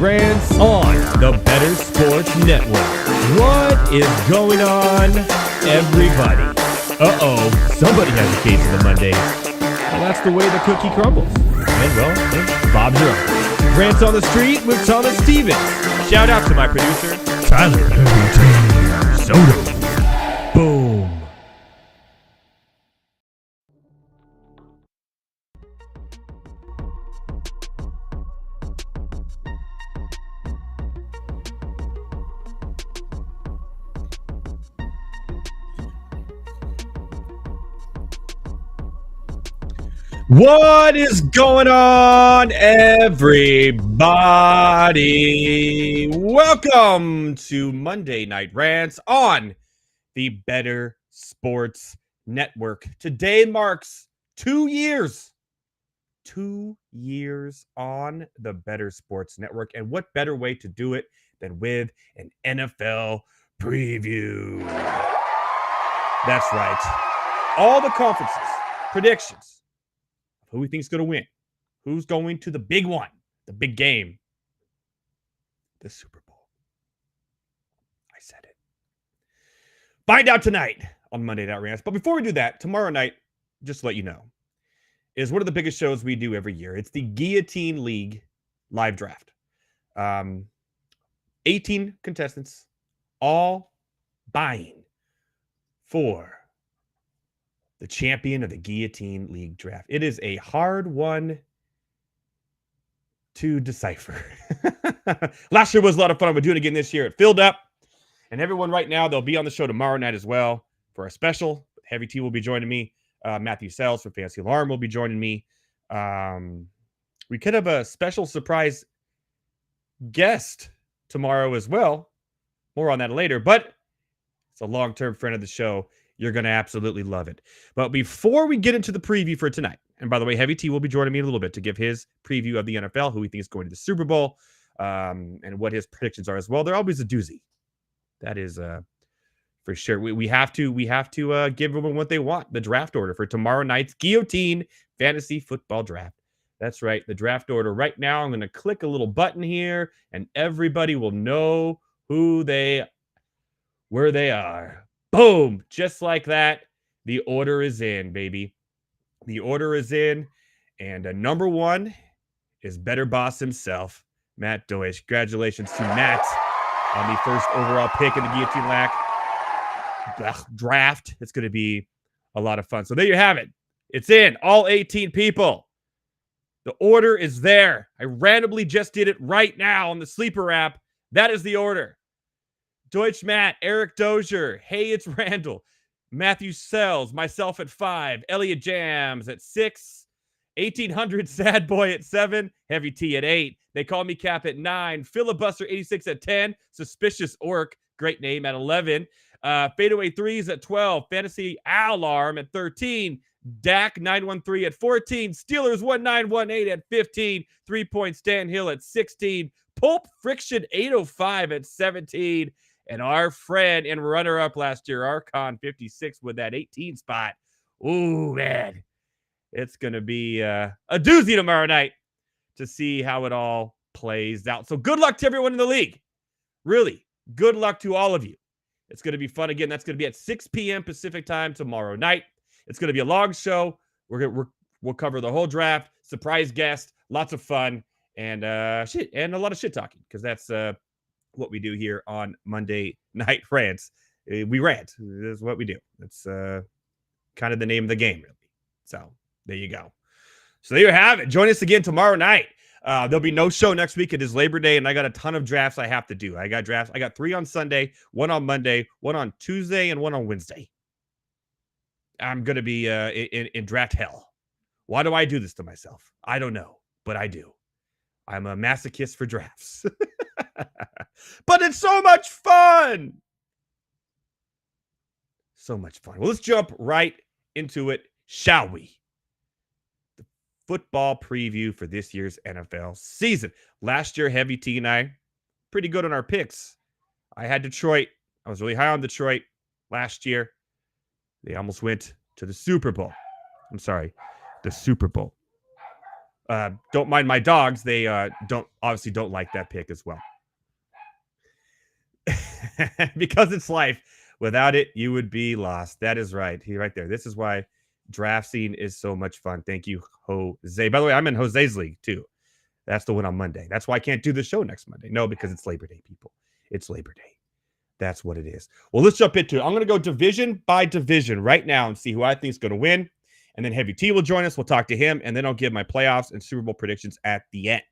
Rants on the Better Sports Network. What is going on, everybody? Somebody has a case of the Monday. Well, that's the way the cookie crumbles. And, well, Bob's your uncle. Rants on the Street with Thomas Stevens. Shout out to my producer, Tyler Soto. Boom. What is going on, everybody? Welcome to Monday Night Rants on the Better Sports Network. Today marks 2 years. 2 years on the Better Sports Network. And what better way to do it than with an NFL preview? That's right. All the conferences, predictions, who we think is going to win, who's going to the big one, the big game, the Super Bowl. I said it. Find out tonight on Monday Night Rants. But before we do that, tomorrow night, just to let you know, is one of the biggest shows we do every year. It's the Guillotine League live draft. 18 contestants, all vying for the champion of the Guillotine League draft. It is a hard one to decipher. Last year was a lot of fun. We're doing it again this year. It filled up. And everyone right now, they'll be on the show tomorrow night as well for a special. Heavy T will be joining me. Matthew Sells from Fantasy Alarm will be joining me. We could have a special surprise guest tomorrow as well. More on that later. But it's a long-term friend of the show. You're going to absolutely love it. But before we get into the preview for tonight, and by the way, Heavy T will be joining me in a little bit to give his preview of the NFL, who he thinks is going to the Super Bowl, and what his predictions are as well. They're always a doozy. That is for sure. We have to give everyone what they want. The draft order for tomorrow night's Guillotine Fantasy Football Draft. That's right. The draft order right now. I'm going to click a little button here, and everybody will know where they are. Boom! Just like that, the order is in, baby. The order is in, and number one is Better Boss himself, Matt Deutsch. Congratulations to Matt on the first overall pick in the Guillotine draft. It's going to be a lot of fun. So there you have it. It's in. All 18 people. The order is there. I randomly just did it right now on the Sleeper app. That is the order. Deutsch Matt, Eric Dozier, Hey, it's Randall, Matthew Sells, myself at 5, Elliot Jams at 6, 1800 Sad Boy at 7, Heavy T at 8, They Call Me Cap at 9, Filibuster 86 at 10, Suspicious Orc, great name, at 11, Fadeaway Threes at 12, Fantasy Alarm at 13, Dak 913 at 14, Steelers 1918 at 15, 3-Point Stan Hill at 16, Pulp Friction 805 at 17, and our friend and runner-up last year, Archon 56 with that 18 spot. Ooh, man. It's going to be a doozy tomorrow night to see how it all plays out. So good luck to everyone in the league. Really, good luck to all of you. It's going to be fun again. That's going to be at 6 p.m. Pacific time tomorrow night. It's going to be a long show. We'll cover the whole draft, surprise guest, lots of fun, and shit, and a lot of shit talking, because that's what we do here on Monday Night Rants. We rant. That's what we do. That's kind of the name of the game, really. So there you go. So there you have it. Join us again tomorrow night. There'll be no show next week. It is Labor Day, and I got a ton of drafts I have to do. I got drafts. I got 3 on Sunday, 1 on Monday, 1 on Tuesday, and 1 on Wednesday. I'm going to be in draft hell. Why do I do this to myself? I don't know, but I do. I'm a masochist for drafts. But it's so much fun. So much fun. Well, let's jump right into it, shall we? The football preview for this year's NFL season. Last year, Heavy T and I, pretty good on our picks. I had Detroit. I was really high on Detroit last year. They almost went to the Super Bowl. I'm sorry, the Super Bowl. Don't mind my dogs. They obviously don't like that pick as well. Because it's life. Without it, you would be lost. That is right. Right there. This is why draft scene is so much fun. Thank you, Jose. By the way, I'm in Jose's league too. That's the one on Monday. That's why I can't do the show next Monday. No, because it's Labor Day, people. It's Labor Day. That's what it is. Well, let's jump into it. I'm going to go division by division right now and see who I think is going to win. And then Heavy T will join us. We'll talk to him. And then I'll give my playoffs and Super Bowl predictions at the end.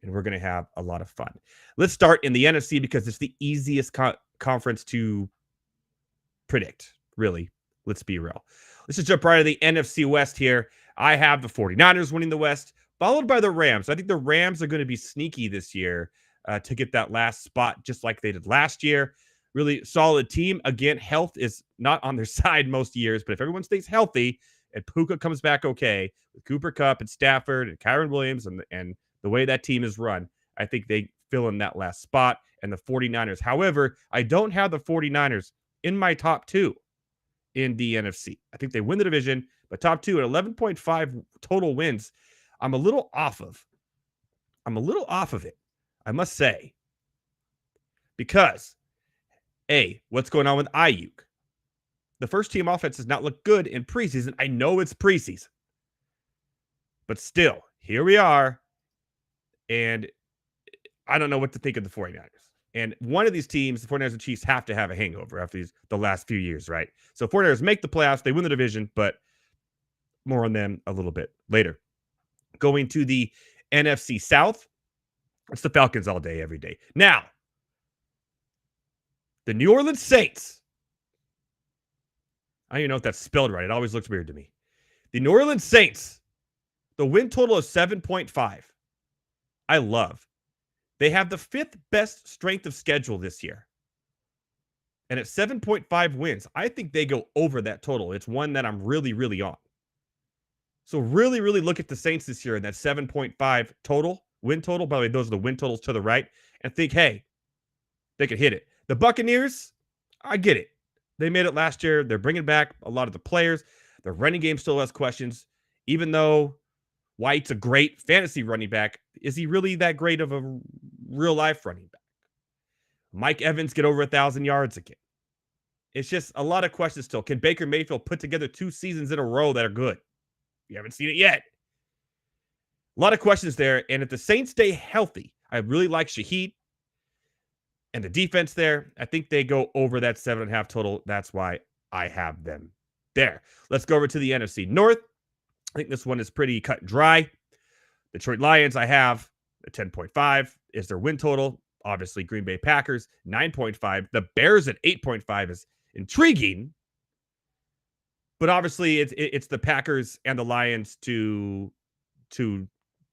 And we're going to have a lot of fun. Let's start in the NFC because it's the easiest conference to predict, really. Let's be real. Let's just jump right to the NFC West here. I have the 49ers winning the West, followed by the Rams. I think the Rams are going to be sneaky this year to get that last spot, just like they did last year. Really solid team. Again, health is not on their side most years, but if everyone stays healthy and Puka comes back okay, with Cooper Kupp and Stafford and Kyron Williams and the way that team is run, I think they fill in that last spot. And the 49ers. However, I don't have the 49ers in my top 2 in the NFC. I think they win the division, but top 2 at 11.5 total wins. I'm a little off of it, I must say. Because, A, what's going on with Ayuk? The first team offense does not look good in preseason. I know it's preseason. But still, here we are. And I don't know what to think of the 49ers. And one of these teams, the 49ers and Chiefs, have to have a hangover after the last few years, right? So 49ers make the playoffs. They win the division, but more on them a little bit later. Going to the NFC South, it's the Falcons all day, every day. Now, the New Orleans Saints. I don't even know if that's spelled right. It always looks weird to me. The New Orleans Saints, the win total is 7.5. I love. They have the 5th best strength of schedule this year. And at 7.5 wins, I think they go over that total. It's one that I'm really, really on. So really, really look at the Saints this year and that 7.5 total, win total. By the way, those are the win totals to the right. And think, hey, they could hit it. The Buccaneers, I get it. They made it last year. They're bringing back a lot of the players. Their running game still has questions. Even though White's a great fantasy running back, is he really that great of a real-life running back? Mike Evans get over 1,000 yards again? It's just a lot of questions still. Can Baker Mayfield put together 2 seasons in a row that are good? You haven't seen it yet. A lot of questions there. And if the Saints stay healthy, I really like Shaheed and the defense there. I think they go over that 7.5 total. That's why I have them there. Let's go over to the NFC North. I think this one is pretty cut and dry. Detroit Lions, I have a 10.5 is their win total. Obviously, Green Bay Packers, 9.5. The Bears at 8.5 is intriguing. But obviously, it's the Packers and the Lions to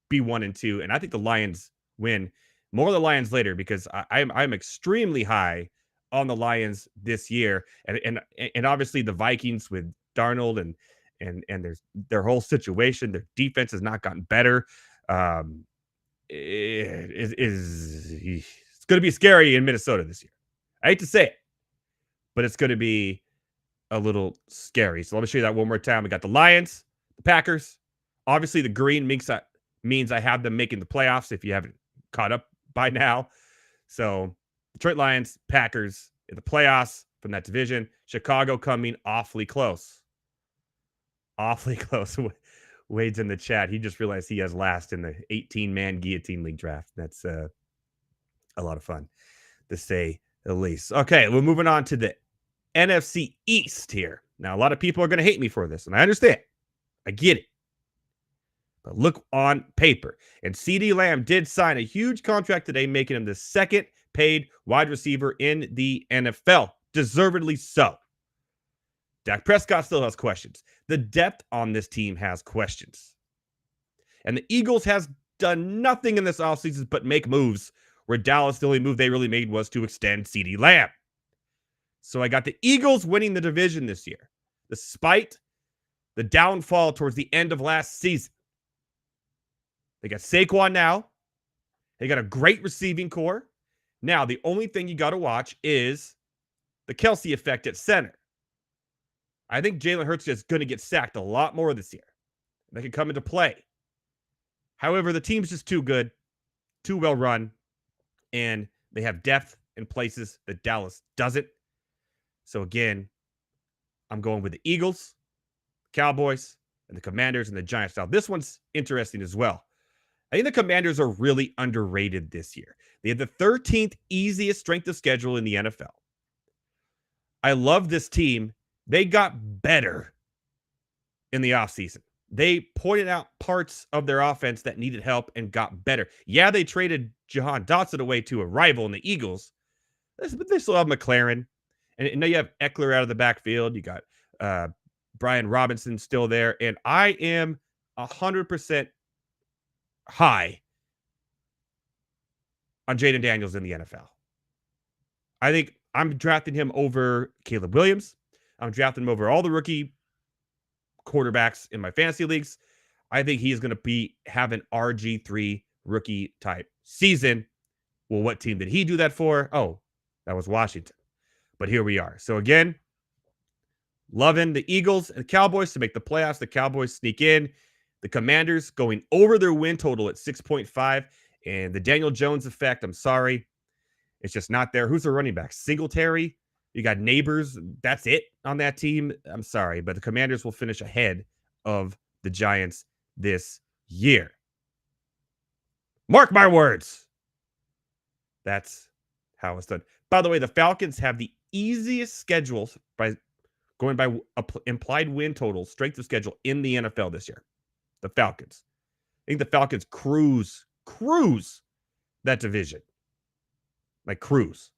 be 1 and 2. And I think the Lions win. More of the Lions later, because I'm extremely high on the Lions this year. And obviously, the Vikings with Darnold and their whole situation, their defense has not gotten better. It's going to be scary in Minnesota this year. I hate to say it, but it's going to be a little scary. So let me show you that one more time. We got the Lions, the Packers. Obviously, the green means I have them making the playoffs if you haven't caught up by now. So Detroit Lions, Packers in the playoffs from that division. Chicago coming awfully close. Awfully close Wade's in the chat. He just realized he has last in the 18-man guillotine league draft. That's a lot of fun, to say the least. Okay, we're moving on to the NFC East here. Now, a lot of people are going to hate me for this, and I understand. I get it. But look on paper. And CeeDee Lamb did sign a huge contract today, making him the second paid wide receiver in the NFL. Deservedly so. Dak Prescott still has questions. The depth on this team has questions. And the Eagles has done nothing in this offseason but make moves, where Dallas, the only move they really made was to extend CeeDee Lamb. So I got the Eagles winning the division this year, despite the downfall towards the end of last season. They got Saquon now. They got a great receiving core. Now, the only thing you got to watch is the Kelsey effect at center. I think Jalen Hurts is going to get sacked a lot more this year. That could come into play. However, the team's just too good, too well run, and they have depth in places that Dallas doesn't. So again, I'm going with the Eagles, Cowboys, and the Commanders and the Giants. Now, this one's interesting as well. I think the Commanders are really underrated this year. They have the 13th easiest strength of schedule in the NFL. I love this team. They got better in the offseason. They pointed out parts of their offense that needed help and got better. Yeah, they traded Jahan Dotson away to a rival in the Eagles, but they still have McLaren. And now you have Eckler out of the backfield. You got Brian Robinson still there. And I am 100% high on Jaden Daniels in the NFL. I think I'm drafting him over Caleb Williams. I'm drafting him over all the rookie quarterbacks in my fantasy leagues. I think he is going to have an RG3 rookie type season. Well, what team did he do that for? Oh, that was Washington. But here we are. So again, loving the Eagles and Cowboys to make the playoffs. The Cowboys sneak in. The Commanders going over their win total at 6.5. And the Daniel Jones effect, I'm sorry, it's just not there. Who's the running back? Singletary? You got Neighbors. That's it on that team. I'm sorry, but the Commanders will finish ahead of the Giants this year. Mark my words. That's how it's done. By the way, the Falcons have the easiest schedules by going by implied win total, strength of schedule in the NFL this year. The Falcons. I think the Falcons cruise that division. Like cruise.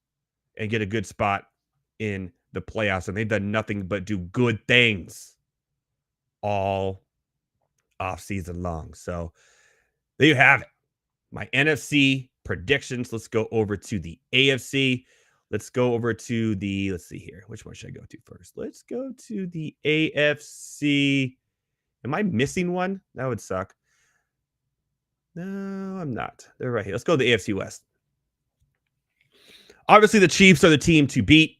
And get a good spot in the playoffs. And they've done nothing but do good things all offseason long. So there you have it. My NFC predictions. Let's go over to the AFC. Let's go over to the, let's see here. Which one should I go to first? Let's go to the AFC. Am I missing one? That would suck. No, I'm not. They're right here. Let's go to the AFC West. Obviously, the Chiefs are the team to beat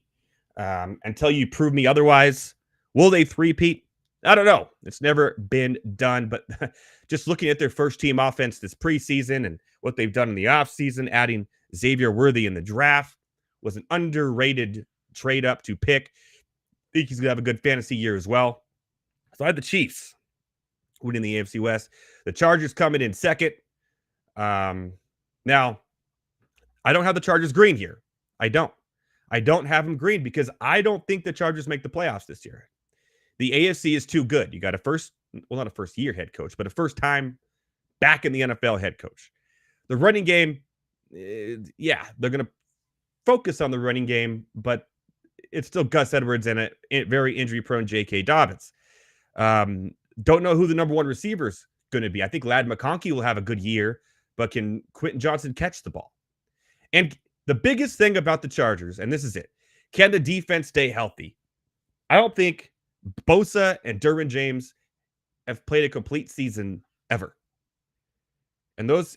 until you prove me otherwise. Will they three-peat? I don't know. It's never been done, but just looking at their first-team offense this preseason and what they've done in the offseason, adding Xavier Worthy in the draft was an underrated trade-up to pick. I think he's going to have a good fantasy year as well. So I had the Chiefs winning the AFC West. The Chargers coming in second. Now, I don't have the Chargers green here. I don't have them green because I don't think the Chargers make the playoffs this year. The AFC is too good. You got not a first-year head coach, but a first-time back in the NFL head coach. The running game, they're going to focus on the running game, but it's still Gus Edwards and a very injury-prone J.K. Dobbins. Don't know who the number one receiver is going to be. I think Ladd McConkey will have a good year, but can Quentin Johnson catch the ball? And the biggest thing about the Chargers, and this is it, can the defense stay healthy? I don't think Bosa and Derwin James have played a complete season ever. And those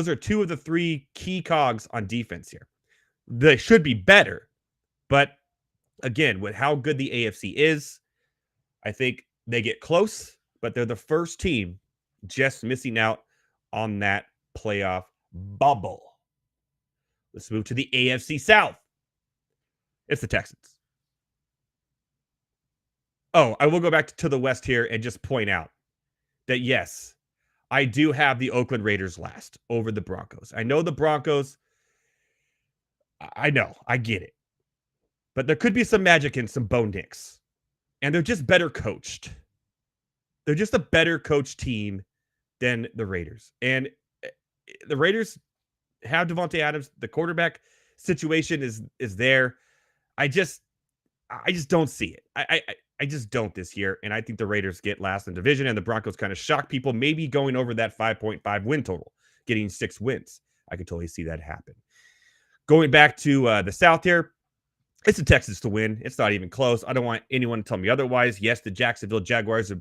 are two of the three key cogs on defense here. They should be better, but again, with how good the AFC is, I think they get close, but they're the first team just missing out on that playoff bubble. Let's move to the AFC South. It's the Texans. Oh, I will go back to the West here and just point out that, yes, I do have the Oakland Raiders last over the Broncos. I know the Broncos. I know. I get it. But there could be some magic in some Bo Nix. And they're just better coached. They're just a better coached team than the Raiders. And the Raiders have Devontae Adams. The quarterback situation is there. I just don't see it. I just don't this year. And I think the Raiders get last in division, and the Broncos kind of shock people, maybe going over that 5.5 win total, getting 6 wins. I could totally see that happen. Going back to the South here, it's the Texans to win. It's not even close. I don't want anyone to tell me otherwise. Yes, the Jacksonville Jaguars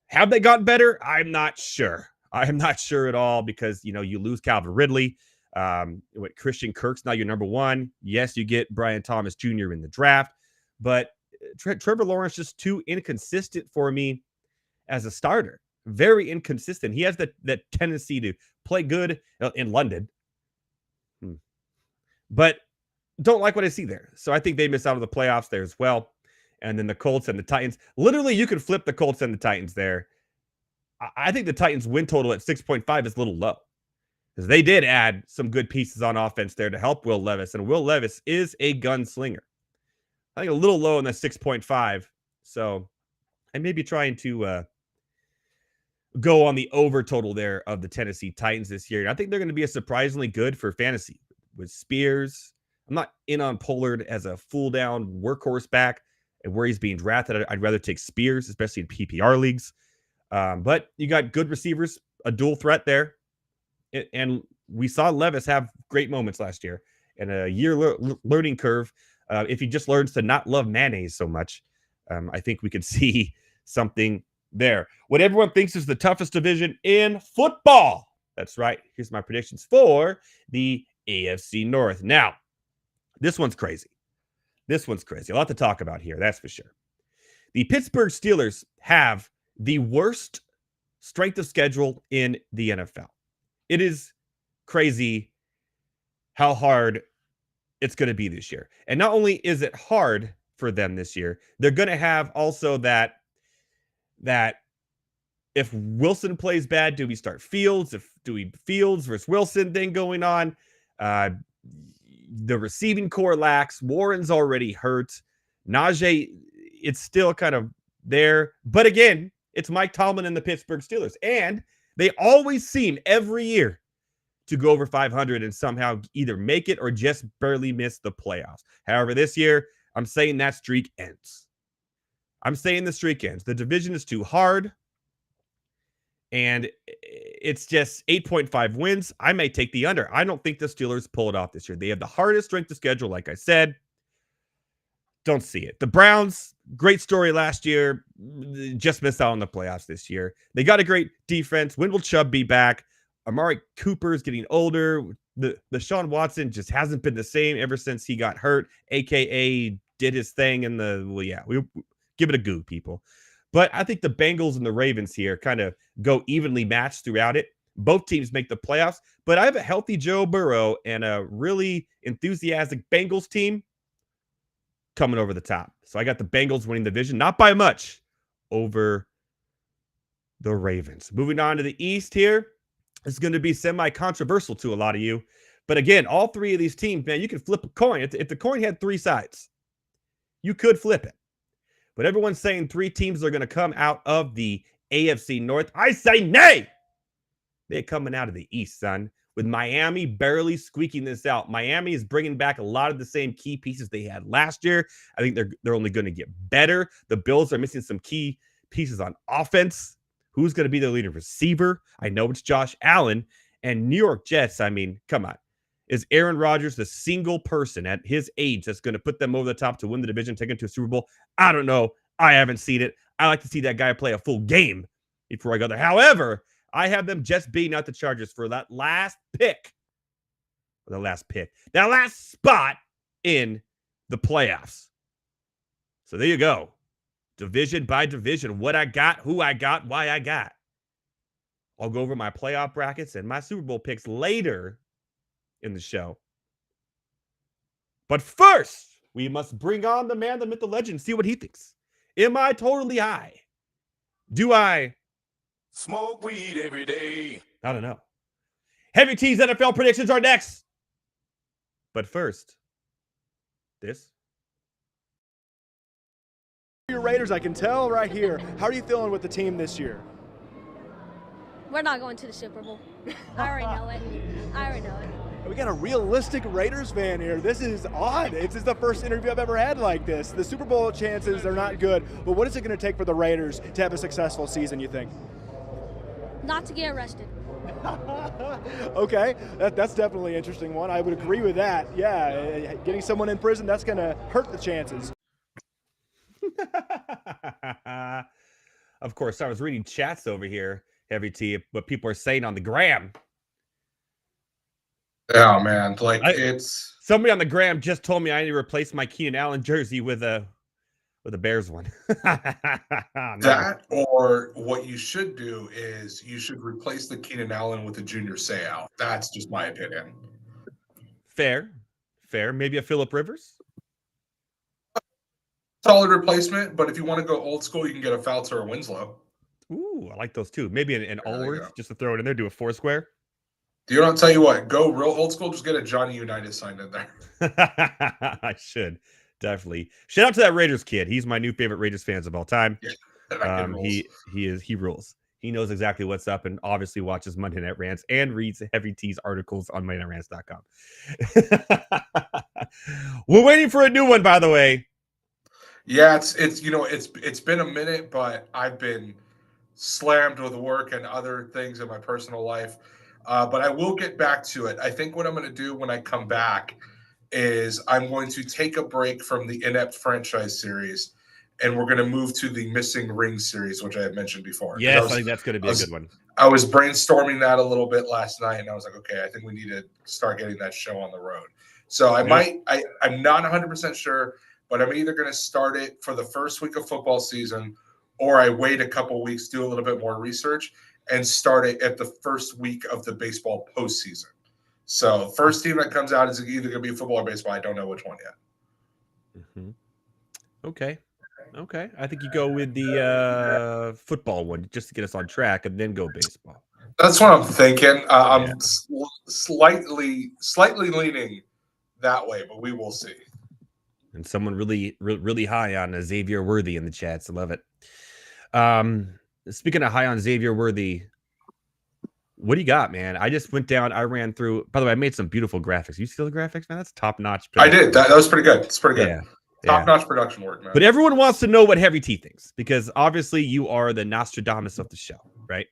have they gotten better? I'm not sure. I'm not sure at all because, you lose Calvin Ridley. With Christian Kirk's now your number one. Yes, you get Brian Thomas Jr. in the draft, but Trevor Lawrence just too inconsistent for me as a starter. Very inconsistent. He has that tendency to play good in London, but don't like what I see there. So I think they miss out on the playoffs there as well. And then the Colts and the Titans. Literally, you could flip the Colts and the Titans there. I think the Titans win total at 6.5 is a little low because they did add some good pieces on offense there to help Will Levis. And Will Levis is a gunslinger. I think a little low on the 6.5. So I may be trying to go on the over total there of the Tennessee Titans this year. And I think they're going to be a surprisingly good for fantasy with Spears. I'm not in on Pollard as a full down workhorse back and where he's being drafted. I'd rather take Spears, especially in PPR leagues. But you got good receivers, a dual threat there. And we saw Levis have great moments last year and a year learning curve. If he just learns to not love mayonnaise so much, I think we could see something there. What everyone thinks is the toughest division in football. That's right. Here's my predictions for the AFC North. Now, this one's crazy. A lot to talk about here, that's for sure. The Pittsburgh Steelers have the worst strength of schedule in the NFL. It is crazy how hard it's going to be this year. And not only is it hard for them this year, they're going to have also that if Wilson plays bad, do we start Fields? Do we Fields versus Wilson thing going on? The receiving core lacks. Warren's already hurt. Najee, it's still kind of there. But again, it's Mike Tomlin and the Pittsburgh Steelers. And they always seem every year to go over 500 and somehow either make it or just barely miss the playoffs. However, this year, I'm saying that streak ends. The division is too hard. And it's just 8.5 wins. I may take the under. I don't think the Steelers pull it off this year. They have the hardest strength of schedule, like I said. Don't see it. The Browns, great story last year. Just missed out on the playoffs this year. They got a great defense. When will Chubb be back? Amari Cooper's getting older. The Deshaun Watson just hasn't been the same ever since he got hurt, a.k.a. did his thing in we give it a go, people. But I think the Bengals and the Ravens here kind of go evenly matched throughout it. Both teams make the playoffs, but I have a healthy Joe Burrow and a really enthusiastic Bengals team coming over the top. So I got the Bengals winning the division, not by much, over the Ravens. Moving on to the East here. It's going to be semi-controversial to a lot of you. But again, all three of these teams, man, you can flip a coin. If the coin had 3 sides, you could flip it. But everyone's saying 3 teams are going to come out of the AFC North. I say nay. They're coming out of the East, son. With Miami barely squeaking this out. Miami is bringing back a lot of the same key pieces they had last year. I think they're only going to get better. The Bills are missing some key pieces on offense. Who's going to be their leading receiver? I know it's Josh Allen. And New York Jets, I mean, come on. Is Aaron Rodgers the single person at his age that's going to put them over the top to win the division, take them to a Super Bowl? I don't know. I haven't seen it. I like to see that guy play a full game before I go there. However, I have them just beating out the Chargers for that last pick. That last spot in the playoffs. So there you go. Division by division. What I got, who I got, why I got. I'll go over my playoff brackets and my Super Bowl picks later in the show. But first, we must bring on the man, the myth, the legend, see what he thinks. Am I totally high? Do I smoke weed every day? I don't know. Heavy T's NFL predictions are next. But first, this. Your Raiders, I can tell right here. How are you feeling with the team this year? We're not going to the Super Bowl. I already know it. We got a realistic Raiders fan here. This is odd. This is the first interview I've ever had like this. The Super Bowl chances are not good, but what is it going to take for the Raiders to have a successful season, you think? Not to get arrested. Okay, that's definitely an interesting one. I would agree with that. Yeah, getting someone in prison, that's going to hurt the chances. Of course, I was reading chats over here, Heavy T, what people are saying on the gram. Yeah, man. Like it's somebody on the gram just told me I need to replace my Keenan Allen jersey with a Bears one. That, or what you should do is you should replace the Keenan Allen with a Junior Seau. That's just my opinion. Fair. Maybe a Phillip Rivers. Solid replacement, but if you want to go old school, you can get a Fouts or a Winslow. Ooh, I like those too. Maybe an Allworth, just to throw it in there, do a 4-square. Do you not tell you what? Go real old school, just get a Johnny Unitas signed in there. I should. Definitely. Shout out to that Raiders kid. He's my new favorite Raiders fans of all time. Yeah, he rules. He knows exactly what's up and obviously watches Monday Night Rants and reads Heavy T's articles on MondayNightRants.com. We're waiting for a new one, by the way. Yeah, it's been a minute, but I've been slammed with work and other things in my personal life. But I will get back to it. I think what I'm going to do when I come back is I'm going to take a break from the Inept franchise series, and we're going to move to the Missing Ring series, which I had mentioned before. Yes, I think that's going to be a good one. I was brainstorming that a little bit last night, and I was like, okay, I think we need to start getting that show on the road. So I'm not 100% sure, but I'm either going to start it for the first week of football season, or I wait a couple weeks, do a little bit more research, and start it at the first week of the baseball postseason. So first team that comes out is either going to be football or baseball. I don't know which one yet. Mm-hmm. Okay. I think you go with the football one just to get us on track, and then go baseball. That's what I'm thinking. I'm slightly leaning that way, but we will see. And someone really high on Xavier Worthy in the chats. I love it. Speaking of high on Xavier Worthy, what do you got, man? I just went down. I ran through. By the way, I made some beautiful graphics. You see the graphics, man? That's top notch. I did. That was pretty good. It's pretty good. Yeah. Top notch production work, man. But everyone wants to know what Heavy T thinks, because obviously you are the Nostradamus of the show, right?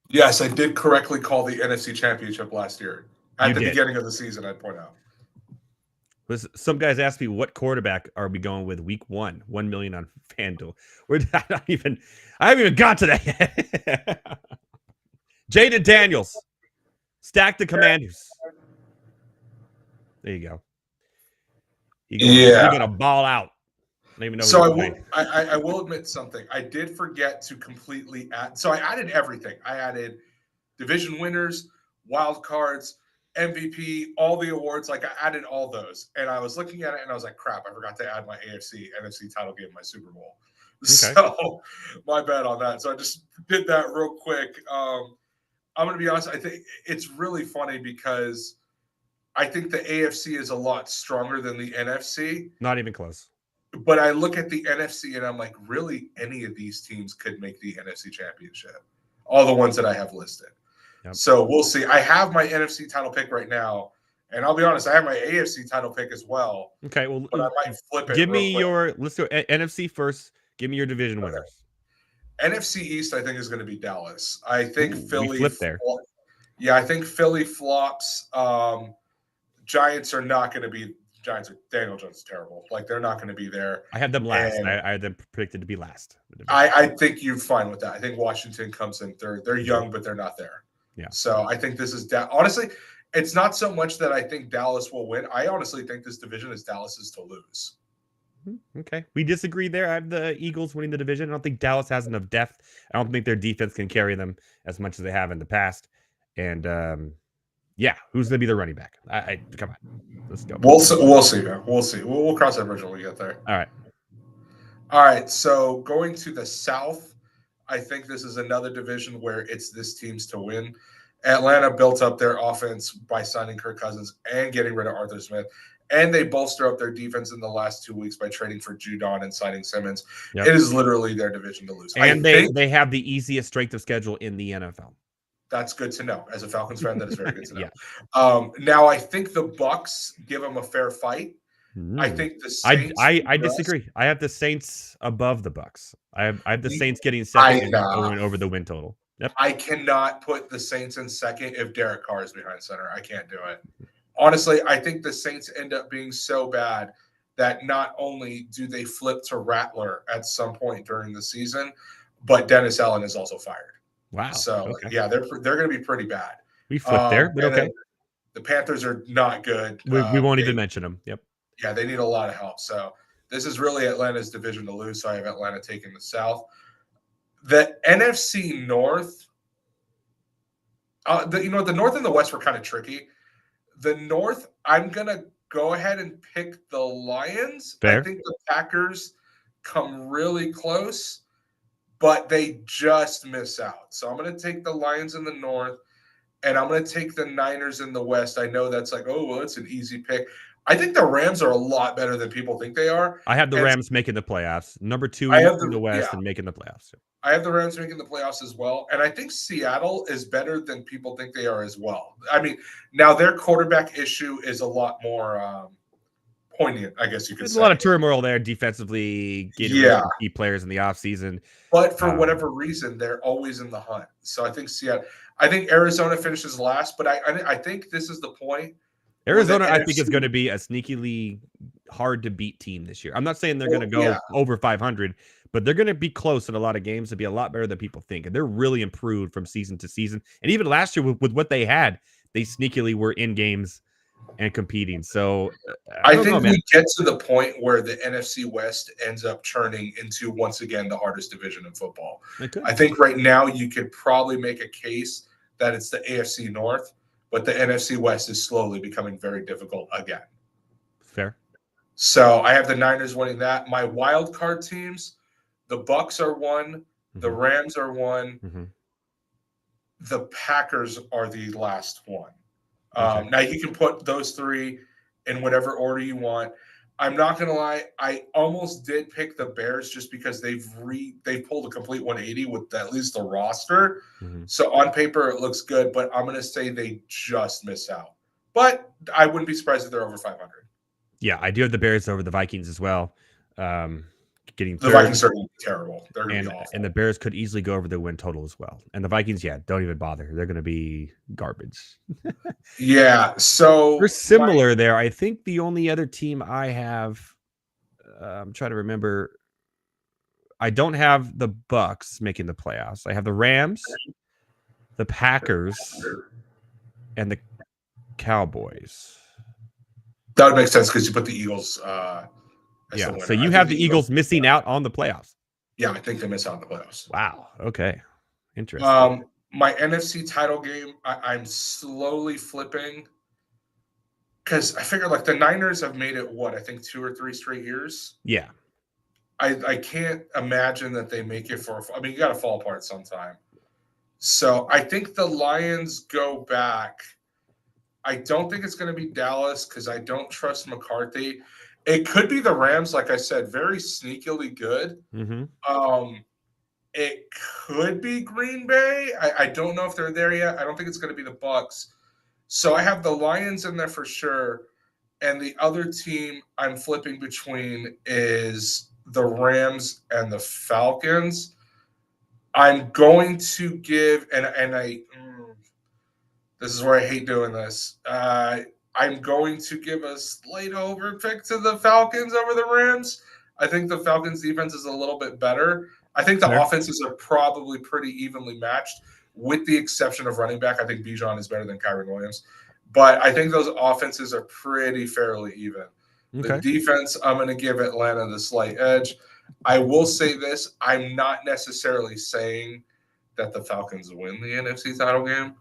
Yes, I did correctly call the NFC Championship last year at the beginning of the season. I'd point out. Some guys asked me, what quarterback are we going with week 1? 1 million on FanDuel. I haven't even got to that yet. Jaden Daniels. Stack the Commanders. There you go. You're going to ball out. I don't even know. So I will admit something. I did forget to completely add. So I added everything. I added division winners, wild cards, MVP, all the awards. Like, I added all those. And I was looking at it and I was like, crap, I forgot to add my NFC title game, my Super Bowl. Okay. So my bad on that. So I just did that real quick. I'm going to be honest. I think it's really funny because I think the AFC is a lot stronger than the NFC. Not even close. But I look at the NFC and I'm like, really, any of these teams could make the NFC Championship. All the ones that I have listed. Yep. So we'll see. I have my NFC title pick right now. And I'll be honest, I have my AFC title pick as well. Okay, well, but I might flip it. Give me let's do NFC first. Give me your division winners. NFC East, I think, is going to be Dallas. I think Philly. We flipped there. Yeah, I think Philly flops. Giants are not going to be. Daniel Jones is terrible. Like, they're not going to be there. I had them last. I had them predicted to be last. I think you're fine with that. I think Washington comes in third. They're young, but they're not there. Yeah. So I think this is honestly, it's not so much that I think Dallas will win. I honestly think this division is Dallas's to lose. Okay. We disagree there. I have the Eagles winning the division. I don't think Dallas has enough depth. I don't think their defense can carry them as much as they have in the past. And yeah, who's going to be the running back? Come on. Let's go. We'll see, man. We'll see. We'll cross that bridge when we get there. All right. All right, so going to the South, I think this is another division where it's this team's to win. Atlanta built up their offense by signing Kirk Cousins and getting rid of Arthur Smith, and they bolster up their defense in the last 2 weeks by trading for Judon and signing Simmons. Yep. It is literally their division to lose. And they have the easiest strength of schedule in the NFL. That's good to know. As a Falcons fan, that is very good to know. Yeah. Now, I think the Bucks give them a fair fight. I think the Saints. I disagree. I have the Saints above the Bucks. I have the Saints getting second and going over the win total. Yep. I cannot put the Saints in second if Derek Carr is behind center. I can't do it. Honestly, I think the Saints end up being so bad that not only do they flip to Rattler at some point during the season, but Dennis Allen is also fired. Wow. So okay. yeah, they're going to be pretty bad. We flipped there, but okay. The Panthers are not good. We won't even mention them. Yep. Yeah, they need a lot of help. So this is really Atlanta's division to lose. So I have Atlanta taking the South. The NFC North, the North and the West were kind of tricky. The North, I'm going to go ahead and pick the Lions. Fair. I think the Packers come really close, but they just miss out. So I'm going to take the Lions in the North, and I'm going to take the Niners in the West. I know that's like, oh, well, it's an easy pick. I think the Rams are a lot better than people think they are. I have the Rams making the playoffs. Number 2 in the West and making the playoffs. I have the Rams making the playoffs as well. And I think Seattle is better than people think they are as well. I mean, now their quarterback issue is a lot more poignant, I guess you could say. There's a lot of turmoil there defensively, getting rid of key players in the offseason. But for whatever reason, they're always in the hunt. So I think Arizona finishes last, but I think this is the point. Arizona, I think, is going to be a sneakily hard to beat team this year. I'm not saying they're going to go over 500, but they're going to be close in a lot of games to be a lot better than people think. And they're really improved from season to season. And even last year with what they had, they sneakily were in games and competing. So I think we get to the point where the NFC West ends up turning into, once again, the hardest division in football. I think right now you could probably make a case that it's the AFC North, but the NFC West is slowly becoming very difficult again. Fair. So I have the Niners winning that. My wild card teams, the Bucks are 1, the Rams are 1, the Packers are the last one. Now you can put those 3 in whatever order you want. I'm not going to lie. I almost did pick the Bears just because they've pulled a complete 180 with at least the roster. So on paper, it looks good, but I'm going to say they just miss out. But I wouldn't be surprised if they're over 500. Yeah, I do have the Bears over the Vikings as well. Getting the Vikings are going to be terrible. They're going to be awful. And the Bears could easily go over the win total as well. And the Vikings, don't even bother. They're going to be garbage. Yeah, so we're similar there. I think the only other team I have, I'm trying to remember. I don't have the Bucks making the playoffs. I have the Rams, the Packers, and the Cowboys. That would make sense because you put the Eagles. So you have the Eagles missing out on the playoffs. Yeah, I think they miss out on the playoffs. Wow. Okay. Interesting. My NFC title game, I'm slowly flipping because I figure like the Niners have made it, I think 2 or 3 straight years. Yeah. I can't imagine that they make it you got to fall apart sometime. So I think the Lions go back. I don't think it's going to be Dallas because I don't trust McCarthy. It could be the Rams, like I said, very sneakily good. It could be Green Bay. I don't know if they're there yet. I don't think it's going to be the Bucks. So I have the Lions in there for sure. And the other team I'm flipping between is the Rams and the Falcons. I'm going to give, this is where I hate doing this. I'm going to give a slight over pick to the Falcons over the Rams. I think the Falcons defense is a little bit better. I think the offenses are probably pretty evenly matched, with the exception of running back. I think Bijan is better than Kyren Williams. But I think those offenses are pretty fairly even. The defense, I'm going to give Atlanta the slight edge. I will say this. I'm not necessarily saying that the Falcons win the NFC title game,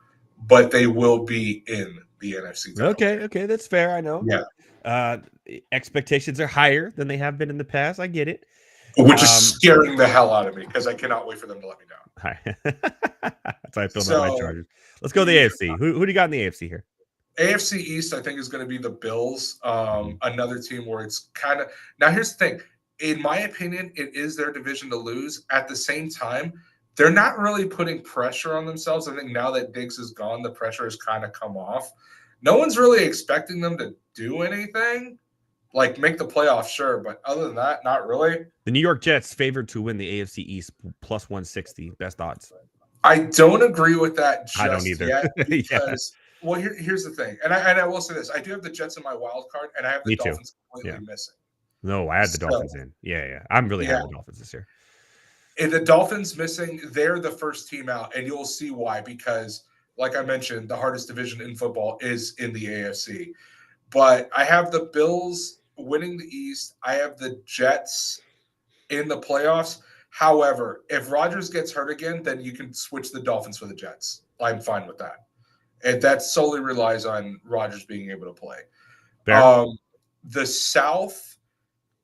but they will be in the NFC title game. Okay, that's fair. I know. Yeah. Expectations are higher than they have been in the past. I get it. which is scaring the hell out of me because I cannot wait for them to let me down. That's how I feel about my Chargers. Let's go to the AFC. Who do you got in the AFC here? AFC East, I think, is going to be the Bills. Another team where it's kind of now. Here's the thing. In my opinion, it is their division to lose. At the same time, they're not really putting pressure on themselves. I think now that Diggs is gone, the pressure has kind of come off. No one's really expecting them to do anything, like make the playoffs, sure. But other than that, not really. The New York Jets favored to win the AFC East plus 160, best odds. I don't agree with that just I don't either. yet because, well, here's the thing. And I will say this. I do have the Jets in my wild card, and I have the Dolphins completely missing. No, I had the Dolphins in. Yeah. I'm really happy with the Dolphins this year. And the Dolphins missing, they're the first team out, and you'll see why. Because, like I mentioned, the hardest division in football is in the AFC. But I have the Bills winning the East. I have the Jets in the playoffs. However, if Rodgers gets hurt again, then you can switch the Dolphins for the Jets. I'm fine with that. And that solely relies on Rodgers being able to play. The South,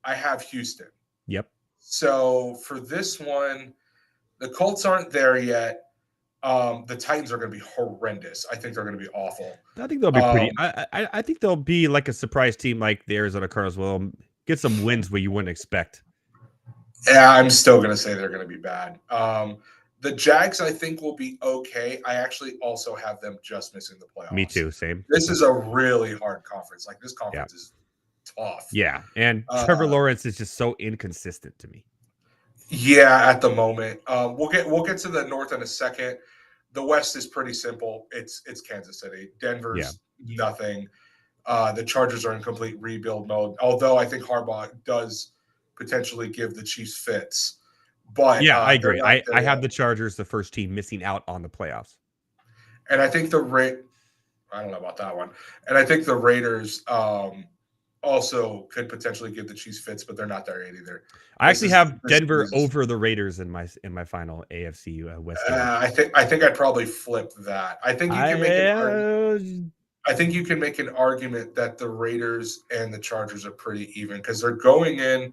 I have Houston. Yep. So for this one, the Colts aren't there yet. The Titans are going to be horrendous. I think they're going to be awful. I think they'll be pretty. I think they'll be like a surprise team, like the Arizona Cardinals will get some wins where you wouldn't expect. Yeah, I'm still going to say they're going to be bad. The Jags, I think, will be okay. I actually also have them just missing the playoffs. Me too. Same. This is a really hard conference. Like this conference is tough. Yeah, and Trevor Lawrence is just so inconsistent to me. Yeah, at the moment. We'll get to the North in a second. The West is pretty simple. It's Kansas City. Denver's nothing. The Chargers are in complete rebuild mode. Although I think Harbaugh does potentially give the Chiefs fits. But yeah, I agree. I have the Chargers, the first team missing out on the playoffs. And I think I don't know about that one. And I think the Raiders also could potentially give the Chiefs fits, but they're not there yet either. I actually have Denver over the Raiders in my final AFC West. I think I'd probably flip that. I think you can make an argument. I think you can make an argument that the Raiders and the Chargers are pretty even because they're going in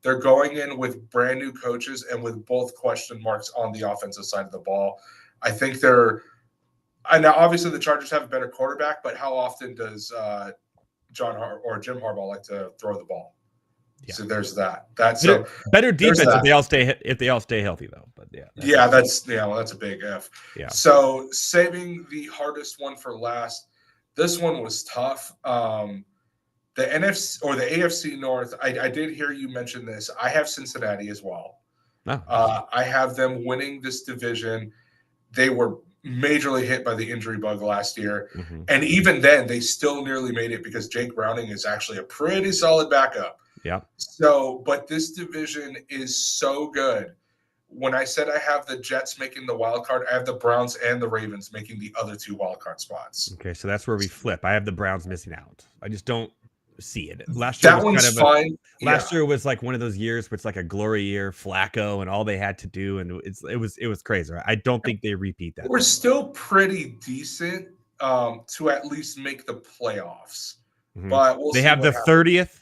they're going in with brand new coaches and with both question marks on the offensive side of the ball. I think now obviously the Chargers have a better quarterback, but how often does Jim Harbaugh like to throw the ball? Yeah. So there's that. That's better defense if they all stay healthy though. But that's a big if. Yeah. So saving the hardest one for last. This one was tough. The NFC or the AFC North. I did hear you mention this. I have Cincinnati as well. Oh. I have them winning this division. They were majorly hit by the injury bug last year. Mm-hmm. And even then, they still nearly made it because Jake Browning is actually a pretty solid backup. Yeah. So, but this division is so good. When I said I have the Jets making the wild card, I have the Browns and the Ravens making the other two wild card spots. Okay, so that's where we flip. I have the Browns missing out. I just don't see it. Last year Last year was like one of those years where it's like a glory year, Flacco, and all they had to do, and it was crazy. I don't think they repeat that. We're still pretty decent to at least make the playoffs, but they have the 30th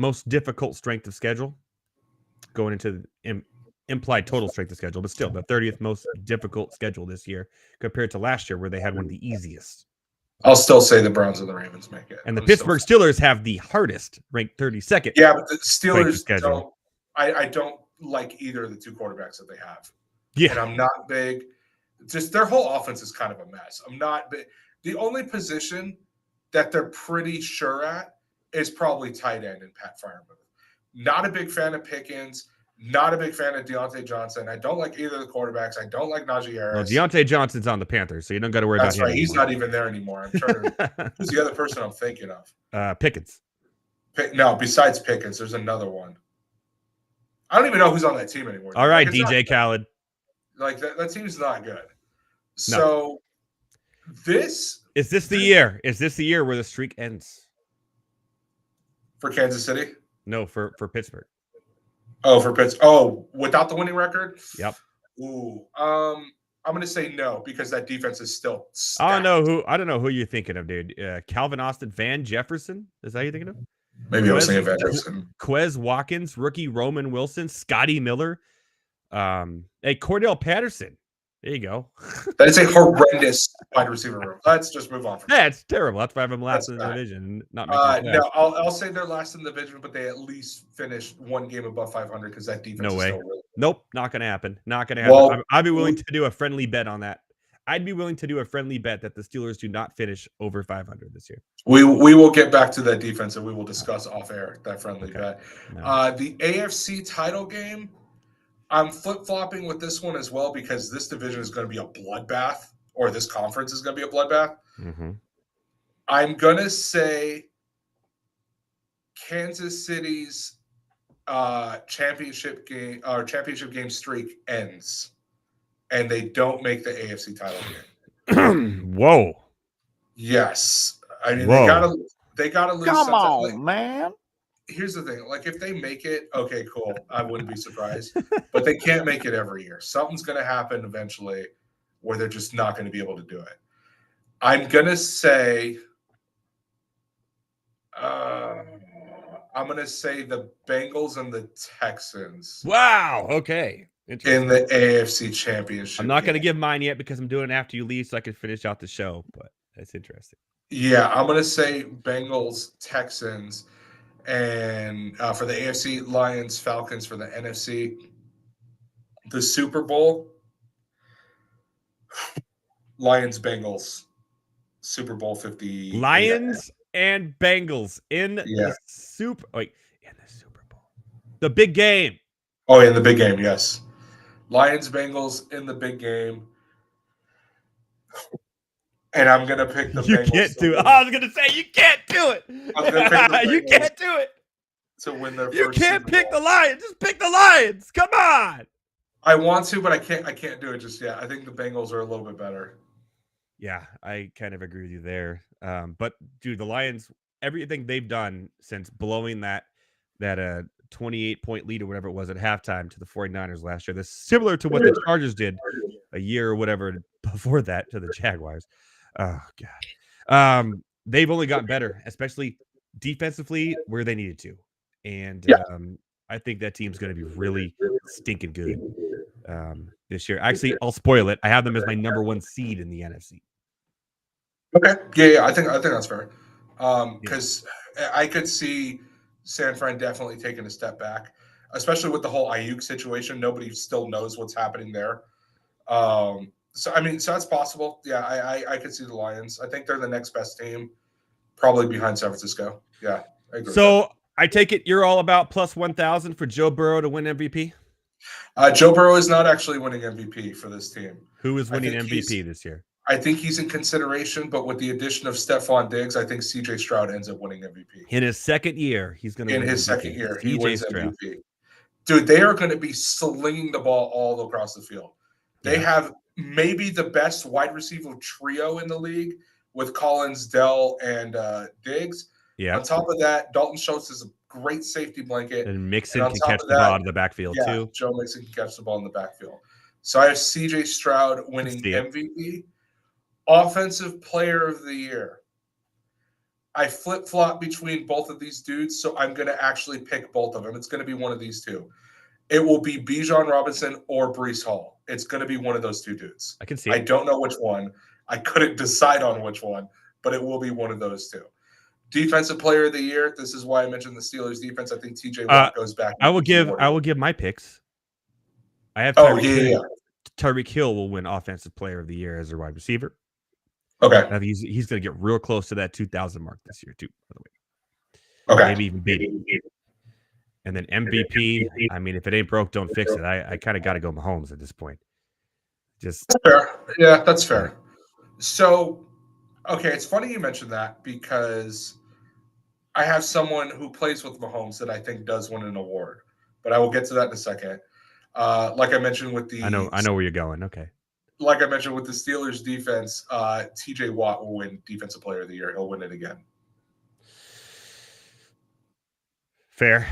most difficult strength of schedule going into the implied total strength of schedule, but still the 30th most difficult schedule this year compared to last year where they had one of the easiest. I'll still say the Browns and the Ravens make it. And the Pittsburgh Steelers have the hardest, ranked 32nd. Yeah, but the Steelers don't. I don't like either of the two quarterbacks that they have. Yeah. And I'm not big. Just their whole offense is kind of a mess. I'm not big. The only position that they're pretty sure at is probably tight end and Pat Freiermuth. Not a big fan of Pickens. Not a big fan of Deontay Johnson. I don't like either of the quarterbacks. I don't like Najee Harris. Well, Deontay Johnson's on the Panthers, so you don't got to worry about him. That's right. He's not even there anymore. I'm trying to. Who's the other person I'm thinking of? Pickens. No, besides Pickens, there's another one. I don't even know who's on that team anymore. All right, DJ Khaled. Like that team's not good. So is this the year? Is this the year where the streak ends? For Kansas City? No, for Pittsburgh. Oh, for Pittsburgh. Oh, without the winning record? Yep. Ooh. I'm going to say no because that defense is still stacked. I don't know who you're thinking of, dude. Calvin Austin, Van Jefferson? Is that who you're thinking of? Maybe I was thinking of Anderson. Quez Watkins, rookie Roman Wilson, Scotty Miller, hey, Cordell Patterson. There you go. That is a horrendous wide receiver room. Let's just move on. Yeah, it's terrible. That's why I'm last That's in the bad. division. Not making No, I'll say they're last in the division, but they at least finished one game above 500 because that defense No is way. still really Nope, not going to happen. Not going to happen. Well, I'd be willing to do a friendly bet on that. I'd be willing to do a friendly bet that the Steelers do not finish over 500 this year. We will get back to that defense and we will discuss off air that friendly bet. No. The AFC title game, I'm flip-flopping with this one as well because this division is going to be a bloodbath, or this conference is going to be a bloodbath. Mm-hmm. I'm going to say Kansas City's championship game streak ends and they don't make the AFC title game. Whoa. Yes. I mean, Whoa. they gotta lose Come something. on, Like, man. here's the thing. Like, if they make it, okay, cool. I wouldn't be surprised. But they can't make it every year. Something's going to happen eventually where they're just not going to be able to do it. I'm going to say the Bengals and the Texans Wow. Okay. in the AFC Championship. I'm not going to game. give mine yet because I'm doing it after you leave so I can finish out the show, but that's interesting. Yeah, I'm going to say Bengals, Texans, and for the AFC, Lions, Falcons. For the NFC, the Super Bowl, Lions, Bengals, Super Bowl 50. Lions and Bengals in Yeah. the Super Bowl. The big game. Oh, in the big game, yes. Lions, Bengals in the big game. And I'm going to pick the You Bengals. can't do it. I was going to say, you can't do it. I'm gonna pick the You Bengals can't do it. to win their You first can't Super pick Bowl. the Lions. Just pick the Lions. Come on. I want to, but I can't do it just yet. I think the Bengals are a little bit better. Yeah, I kind of agree with you there. But dude, the Lions, everything they've done since blowing that 28-point lead or whatever it was at halftime to the 49ers last year, that's similar to what the Chargers did a year or whatever before that to the Jaguars. Oh God. They've only gotten better, especially defensively where they needed to. And I think that team's going to be really stinking good this year. Actually, I'll spoil it. I have them as my number 1 seed in the NFC. Okay. Yeah, I think that's fair. Because I could see San Fran definitely taking a step back, especially with the whole Ayuk situation. Nobody still knows what's happening there. So that's possible. Yeah, I could see the Lions. I think they're the next best team, probably behind San Francisco. Yeah, I agree. So I take it you're all about plus 1,000 for Joe Burrow to win MVP? Joe Burrow is not actually winning MVP for this team. Who is winning think MVP this year? I think he's in consideration, but with the addition of Stephon Diggs, I think CJ Stroud ends up winning MVP. In his second year, he's going to win In his MVP. second year, he CJ wins Stroud. MVP. Dude, they are going to be slinging the ball all across the field. They have maybe the best wide receiver trio in the league with Collins, Dell, and Diggs. Yeah. On top of that, Dalton Schultz is a great safety blanket. And Mixon on can top catch of the that, ball out of the backfield too. Joe Mixon can catch the ball in the backfield. So I have CJ Stroud winning see it. MVP. Offensive Player of the Year. I flip-flop between both of these dudes, so I'm going to actually pick both of them. It's going to be one of these two. It will be Bijan Robinson or Breece Hall. It's going to be one of those two dudes. I can see I it. don't know which one. I couldn't decide on which one, but it will be one of those two. Defensive Player of the Year. This is why I mentioned the Steelers defense. I think TJ Watt goes back. I will give my picks. I have Tyreek Hill will win Offensive Player of the Year as a wide receiver. Okay. I think he's going to get real close to that 2,000 mark this year too, by the way. Okay. Maybe even beat it. And then MVP, I mean, if it ain't broke, don't fix it. I kind of got to go Mahomes at this point. Just That's fair. Yeah, that's fair. So, okay, it's funny you mentioned that because I have someone who plays with Mahomes that I think does win an award, but I will get to that in a second. Like I mentioned with the I know where you're going. Okay. Like I mentioned with the Steelers defense, TJ Watt will win Defensive Player of the Year. He'll win it again. Fair.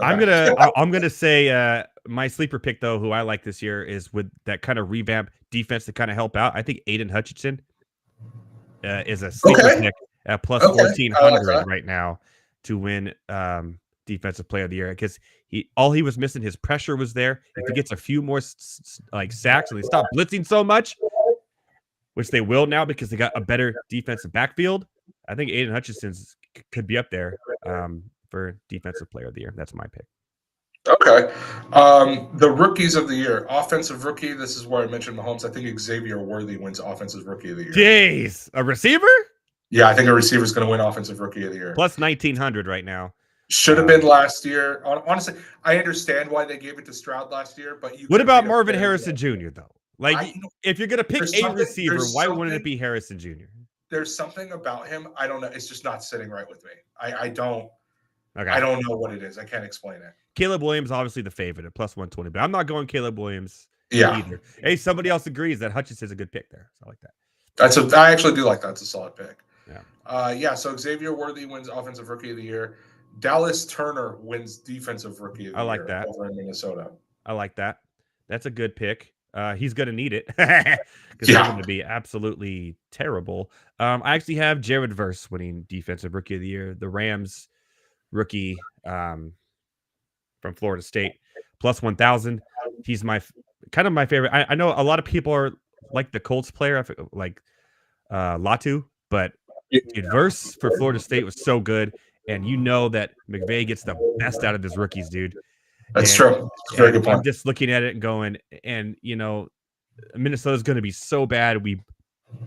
Okay. I'm gonna say my sleeper pick though, who I like this year, is with that kind of revamp defense to kind of help out. I think Aiden Hutchinson is a sleeper pick at plus 1,400 right now. to win defensive player of the year because all he was missing, his pressure was there. If he gets a few more like sacks and they stop blitzing so much, which they will now because they got a better defensive backfield, I think Aiden Hutchinson could be up there for defensive player of the year. That's my pick. Okay. The rookies of the year. Offensive rookie, this is where I mentioned Mahomes. I think Xavier Worthy wins offensive rookie of the year. Jeez. A receiver? Yeah, I think a receiver is going to win offensive rookie of the year. Plus 1,900 right now. Should have been last year. Honestly, I understand why they gave it to Stroud last year, but what about Marvin Harrison Jr. though? Like, if you're going to pick a receiver, why wouldn't it be Harrison Jr.? There's something about him. I don't know. It's just not sitting right with me. I don't. Okay. I don't know what it is. I can't explain it. Caleb Williams, obviously the favorite at plus 120, but I'm not going Caleb Williams either. Hey, somebody else agrees that Hutchinson's a good pick there. So I like that. I actually do like that. It's a solid pick. Yeah. So Xavier Worthy wins offensive rookie of the year. Dallas Turner wins defensive rookie of the year. I like that. Over in Minnesota. I like that. That's a good pick. He's going to need it because he's going to be absolutely terrible. I actually have Jared Verse winning defensive rookie of the year. The Rams rookie from Florida State, plus 1,000. He's my favorite. I know a lot of people are like the Colts player, like Latu, but Verse for Florida State was so good. And you know that McVay gets the best out of his rookies, dude. That's true. Very good point. I'm just looking at it and going, and Minnesota's going to be so bad. We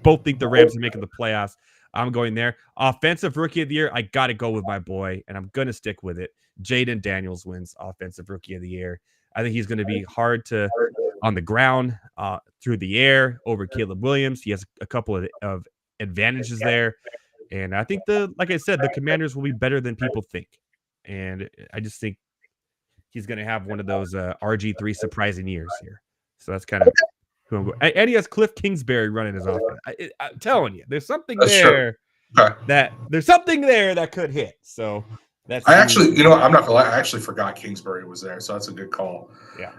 both think the Rams are making the playoffs. I'm going there. Offensive rookie of the year, I got to go with my boy, and I'm going to stick with it. Jaden Daniels wins offensive rookie of the year. I think he's going to be hard to on the ground, through the air over Caleb Williams. He has a couple of advantages there. And I think like I said, the Commanders will be better than people think. And I just think he's going to have one of those RG3 surprising years here. So that's kind of who I'm going. And he has Cliff Kingsbury running his offense. I'm telling you, there's something there that could hit. So that's I'm not gonna lie, I actually forgot Kingsbury was there, so that's a good call. Yeah.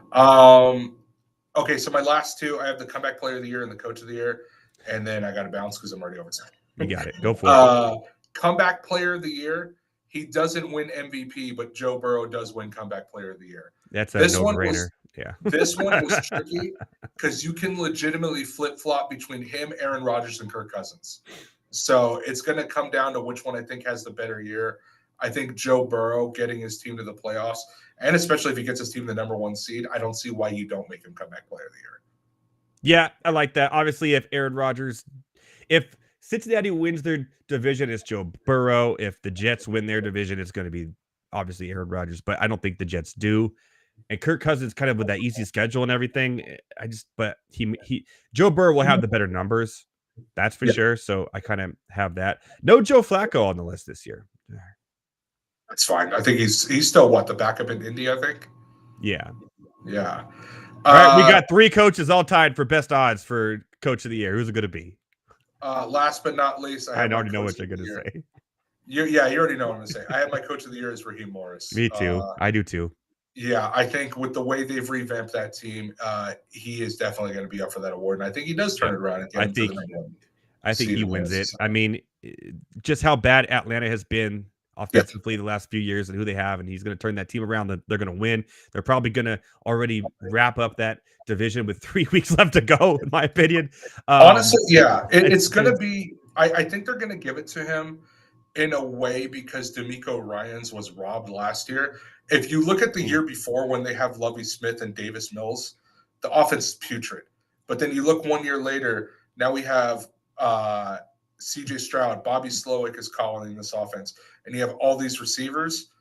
Okay, so my last two, I have the comeback player of the year and the coach of the year, and then I got to bounce because I'm already over time. You got it. Go for it. Comeback player of the year. He doesn't win MVP, but Joe Burrow does win comeback player of the year. That's a no-brainer. This one was tricky because you can legitimately flip-flop between him, Aaron Rodgers, and Kirk Cousins. So it's going to come down to which one I think has the better year. I think Joe Burrow getting his team to the playoffs, and especially if he gets his team the number one seed, I don't see why you don't make him comeback player of the year. Yeah, I like that. Obviously, if Cincinnati wins their division, it's Joe Burrow. If the Jets win their division, it's going to be obviously Aaron Rodgers, but I don't think the Jets do. And Kirk Cousins kind of with that easy schedule and everything. Joe Burrow will have the better numbers. That's for sure. So I kind of have that. No Joe Flacco on the list this year. That's fine. I think he's still the backup in Indy, I think. Yeah. Yeah. All right, we got three coaches all tied for best odds for coach of the year. Who's it going to be? Last but not least, I already know what you're going to say. You already know what I'm going to say. I have my coach of the year is Raheem Morris. Me too. I do too. Yeah, I think with the way they've revamped that team, he is definitely going to be up for that award, and I think he does turn it around again. I think he wins it. I mean, just how bad Atlanta has been offensively the last few years and who they have, and he's going to turn that team around. They're going to win. They're probably going to already wrap up that division with 3 weeks left to go, in my opinion. Honestly, yeah, it's going to be. I think they're going to give it to him in a way because D'Amico Ryans was robbed last year. If you look at the year before when they have Lovie Smith and Davis Mills, the offense is putrid. But then you look 1 year later, now we have C.J. Stroud, Bobby Slowick is calling this offense, and you have all these receivers.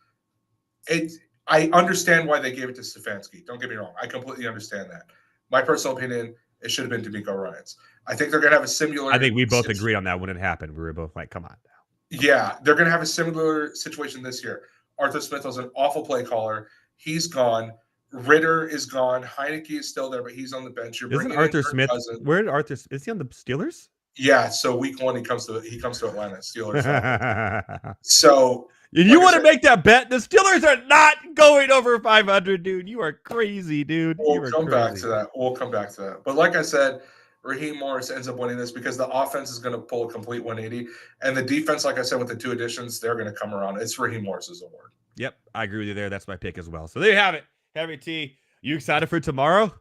I understand why they gave it to Stefanski. Don't get me wrong. I completely understand that. My personal opinion, it should have been D'Amico Ryans. I think they're going to have a similar. I think we both agreed on that when it happened. We were both like, come on now. Yeah, they're going to have a similar situation this year. Arthur Smith was an awful play caller. He's gone. Ritter is gone. Heineke is still there, but he's on the bench. Isn't Arthur Smith? Where did Arthur? Is he on the Steelers? Yeah. So week one, he comes to Atlanta Steelers. So you want to make that bet? The Steelers are not going over 500, dude. You are crazy, dude. We'll come back to that. But like I said, Raheem Morris ends up winning this because the offense is going to pull a complete 180. And the defense, like I said, with the 2 additions, they're going to come around. It's Raheem Morris's award. Yep, I agree with you there. That's my pick as well. So there you have it. Heavy T, you excited for tomorrow?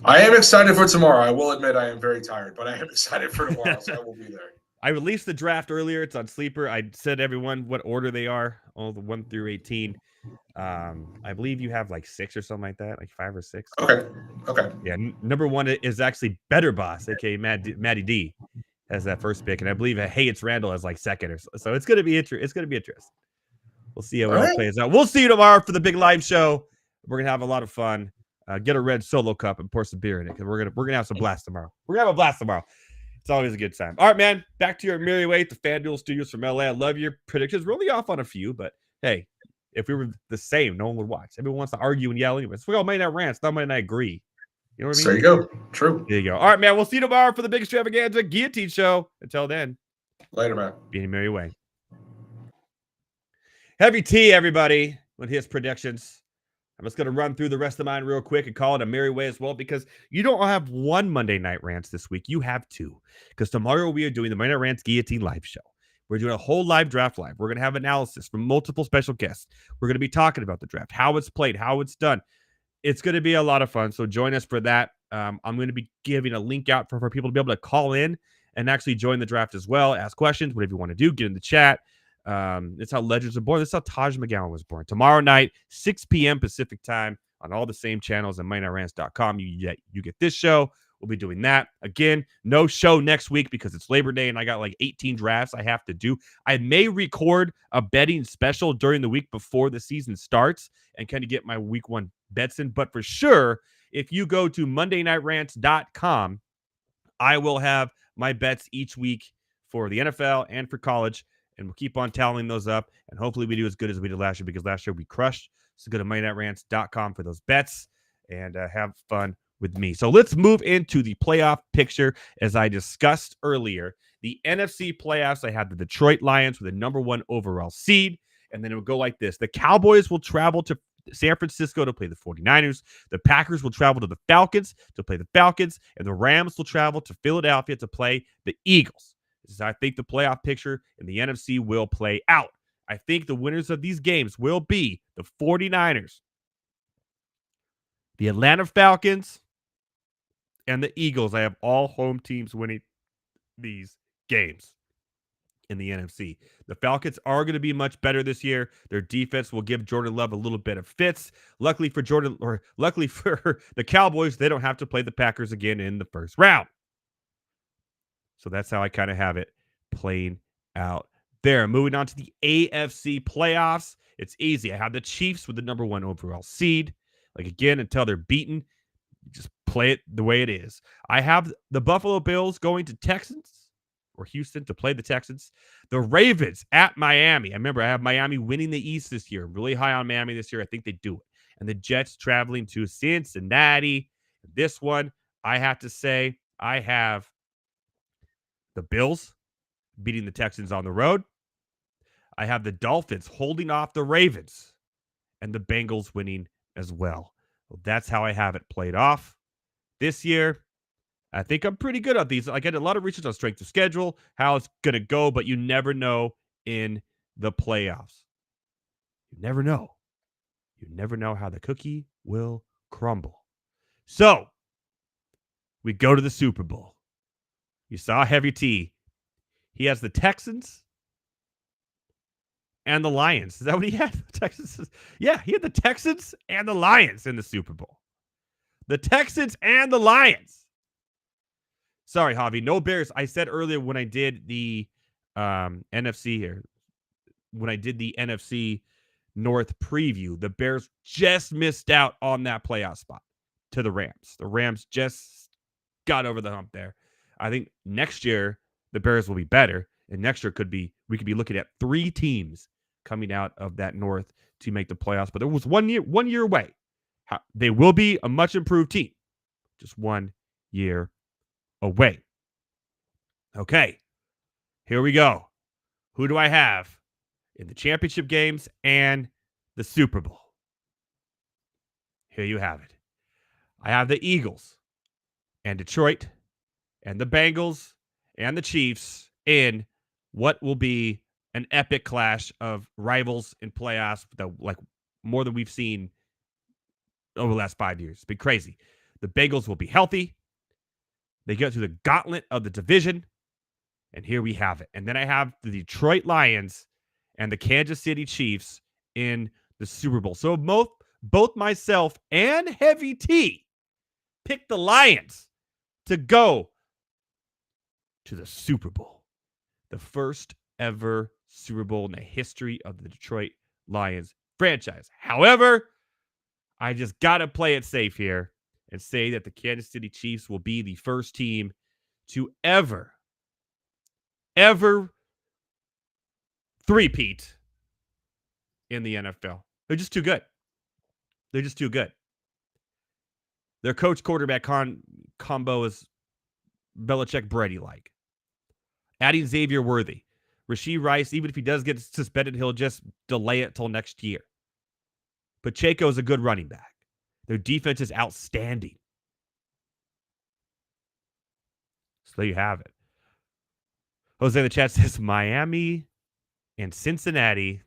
I am excited for tomorrow. I will admit I am very tired, but I am excited for tomorrow, so I will be there. I released the draft earlier. It's on Sleeper. I said everyone what order they are, all the 1 through 18. I believe you have like 6 or something like that, like 5 or 6. Okay. Yeah, number 1 is actually Better Boss, aka Matty D, has that first pick, and I believe Hey It's Randall has like 2nd or so. It's gonna be interesting. We'll see how it all plays out. We'll see you tomorrow for the big live show. We're gonna have a lot of fun. Get a red Solo cup and pour some beer in it because we're gonna have some blast tomorrow. We're gonna have a blast tomorrow. It's always a good time. All right, man. Back to your merry way at the FanDuel Studios from LA. I love your predictions. We're only off on a few, but hey, if we were the same, no one would watch. Everyone wants to argue and yell anyways. We all Monday Night Rants, not Monday Night Agree. You know what I mean? There you go. True. There you go. All right, man. We'll see you tomorrow for the big extravaganza guillotine show. Until then, later, man. Be in a merry way. Heavy T, everybody, with his predictions. I'm just going to run through the rest of mine real quick and call it a merry way as well, because you don't have one Monday Night Rants this week. You have 2. Because tomorrow we are doing the Monday Night Rants Guillotine live show. We're doing a whole live draft live. We're going to have analysis from multiple special guests. We're going to be talking about the draft, how it's played, how it's done. It's going to be a lot of fun. So join us for that. I'm going to be giving a link out for people to be able to call in and actually join the draft as well, ask questions, whatever you want to do, get in the chat. It's how legends are born. This is how Taj McGowan was born. Tomorrow night, 6 p.m. Pacific time on all the same channels at MoneyNightRants.com. You get this show. We'll be doing that. Again, no show next week because it's Labor Day and I got like 18 drafts I have to do. I may record a betting special during the week before the season starts and kind of get my week 1 bets in. But for sure, if you go to MondayNightRants.com, I will have my bets each week for the NFL and for college. And we'll keep on tallying those up. And hopefully we do as good as we did last year, because last year we crushed. So go to MondayNightRants.com for those bets and have fun with me. So let's move into the playoff picture. As I discussed earlier, the NFC playoffs, I had the Detroit Lions with the number 1 overall seed. And then it will go like this. The Cowboys will travel to San Francisco to play the 49ers. The Packers will travel to the Falcons to play the Falcons. And the Rams will travel to Philadelphia to play the Eagles. I think the playoff picture in the NFC will play out. I think the winners of these games will be the 49ers, the Atlanta Falcons, and the Eagles. I have all home teams winning these games in the NFC. The Falcons are going to be much better this year. Their defense will give Jordan Love a little bit of fits. Luckily for the Cowboys, they don't have to play the Packers again in the first round. So that's how I kind of have it playing out there. Moving on to the AFC playoffs. It's easy. I have the Chiefs with the number 1 overall seed. Like, again, until they're beaten, just play it the way it is. I have the Buffalo Bills going to Texans or Houston to play the Texans. The Ravens at Miami. I remember I have Miami winning the East this year. Really high on Miami this year. I think they do it. And the Jets traveling to Cincinnati. This one, I have to say, I have the Bills beating the Texans on the road. I have the Dolphins holding off the Ravens and the Bengals winning as well. That's how I have it played off this year. I think I'm pretty good at these. I get a lot of research on strength of schedule, how it's going to go, but you never know in the playoffs. You never know. You never know how the cookie will crumble. So we go to the Super Bowl. You saw Heavy T. He has the Texans and the Lions. Is that what he had? Texans? Yeah, he had the Texans and the Lions in the Super Bowl. The Texans and the Lions. Sorry, Javi. No Bears. I said earlier when I did the NFC here, when I did the NFC North preview, the Bears just missed out on that playoff spot to the Rams. The Rams just got over the hump there. I think next year the Bears will be better, and next year we could be looking at 3 teams coming out of that North to make the playoffs. But there was 1 year away. They will be a much improved team, just 1 year away. Okay, here we go. Who do I have in the championship games and the Super Bowl? Here you have it. I have the Eagles and Detroit and the Bengals and the Chiefs in what will be an epic clash of rivals in playoffs, like more than we've seen over the last 5 years. It's been crazy. The Bengals will be healthy. They get through the gauntlet of the division, and here we have it. And then I have the Detroit Lions and the Kansas City Chiefs in the Super Bowl. So both myself and Heavy T picked the Lions to go to the Super Bowl. The first ever Super Bowl in the history of the Detroit Lions franchise. However, I just got to play it safe here and say that the Kansas City Chiefs will be the first team to ever three-peat in the NFL. They're just too good. They're just too good. Their coach-quarterback combo is Belichick-Brady-like. Adding Xavier Worthy. Rashee Rice, even if he does get suspended, he'll just delay it till next year. Pacheco is a good running back. Their defense is outstanding. So there you have it. Jose in the chat says Miami and Cincinnati.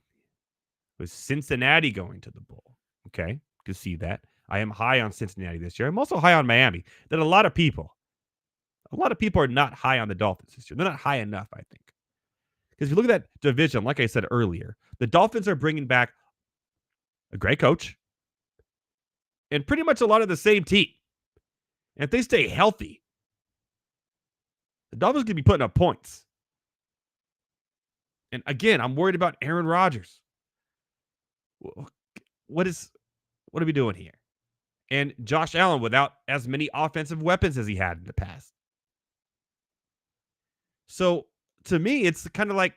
With Cincinnati going to the bowl. Okay, can see that. I am high on Cincinnati this year. I'm also high on Miami. That a lot of people are not high on the Dolphins this year. They're not high enough, I think. Because if you look at that division, like I said earlier, the Dolphins are bringing back a great coach and pretty much a lot of the same team. And if they stay healthy, the Dolphins can be putting up points. And again, I'm worried about Aaron Rodgers. What are we doing here? And Josh Allen without as many offensive weapons as he had in the past. So to me, it's kind of like,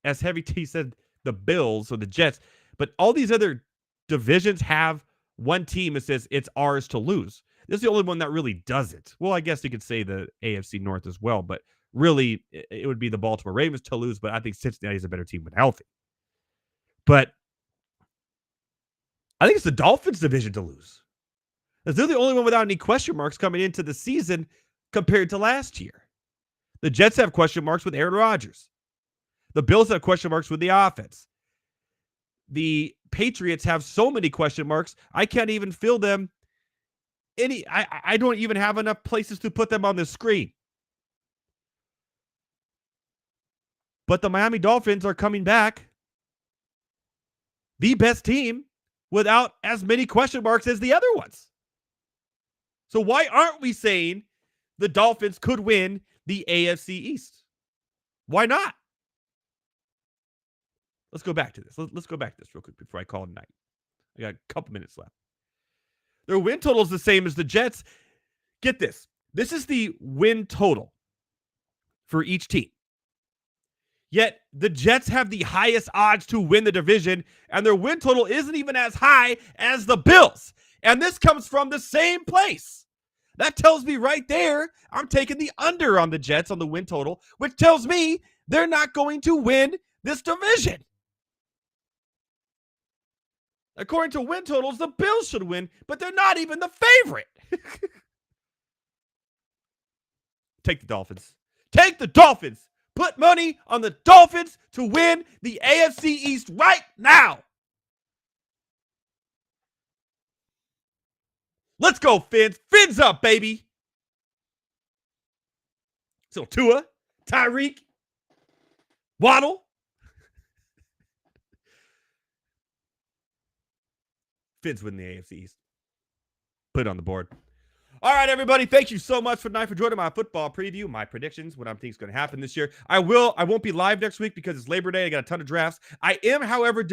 as Heavy T said, the Bills or the Jets. But all these other divisions have one team that says it's ours to lose. This is the only one that really does it. Well, I guess you could say the AFC North as well, but really it would be the Baltimore Ravens to lose, but I think Cincinnati is a better team when healthy. But I think it's the Dolphins division to lose. They're the only one without any question marks coming into the season compared to last year. The Jets have question marks with Aaron Rodgers. The Bills have question marks with the offense. The Patriots have so many question marks, I can't even fill them. I don't even have enough places to put them on the screen. But the Miami Dolphins are coming back. The best team without as many question marks as the other ones. So why aren't we saying the Dolphins could win the AFC East? Why not? Let's go back to this. Let's go back to this real quick before I call it night. I got a couple minutes left. Their win total is the same as the Jets. Get this. This is the win total for each team. Yet the Jets have the highest odds to win the division, and their win total isn't even as high as the Bills. And this comes from the same place. That tells me right there, I'm taking the under on the Jets on the win total, which tells me they're not going to win this division. According to win totals, the Bills should win, but they're not even the favorite. Take the Dolphins. Take the Dolphins. Put money on the Dolphins to win the AFC East right now. Let's go, Fins. Fins up, baby. So Tua, Tyreek, Waddle. Fins win the AFC East. Put it on the board. All right, everybody. Thank you so much for tonight for joining my football preview, my predictions, what I think is going to happen this year. I won't be live next week because it's Labor Day. I got a ton of drafts. I am, however,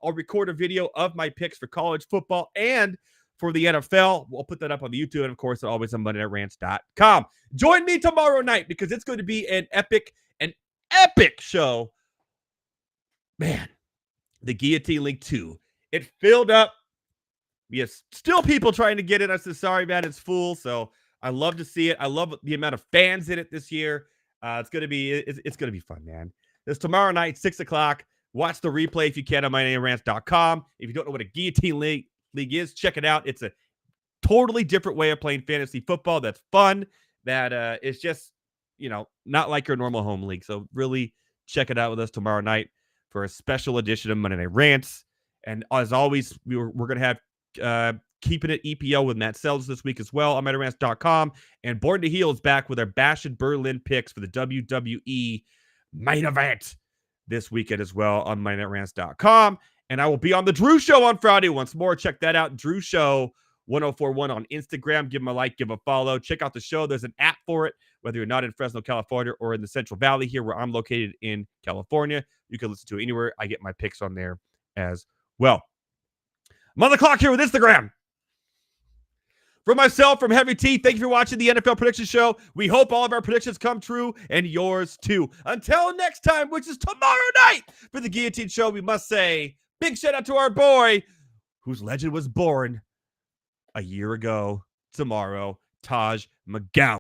I'll record a video of my picks for college football and for the NFL. We'll put that up on the YouTube and, of course, always on Monday at Rants.com. Join me tomorrow night because it's going to be an epic show. Man, the Guillotine League 2. It filled up. We have still people trying to get it. I said, sorry, man, it's full. So I love to see it. I love the amount of fans in it this year. It's gonna be fun, man. It's tomorrow night, 6:00. Watch the replay if you can on mynamrants.com. If you don't know what a Guillotine League is, check it out. It's a totally different way of playing fantasy football that's fun, that it's just, not like your normal home league. So really check it out with us tomorrow night for a special edition of Monday Night Rants. And as always, we're going to have Keeping It EPO with Matt Sells this week as well on MonDayNightRants.com. And Born to Heel is back with our Bash in Berlin picks for the WWE main event this weekend as well on MonDayNightRants.com. And I will be on the Drew Show on Friday once more. Check that out. Drew Show 1041 on Instagram. Give him a like, give a follow. Check out the show. There's an app for it, whether you're not in Fresno, California, or in the Central Valley here where I'm located in California. You can listen to it anywhere. I get my picks on there as well. I'm on the clock here with Instagram. For myself, from Heavy T, thank you for watching the NFL Prediction Show. We hope all of our predictions come true and yours too. Until next time, which is tomorrow night for the Guillotine Show, we must say big shout out to our boy whose legend was born a year ago tomorrow, Taj McGowan.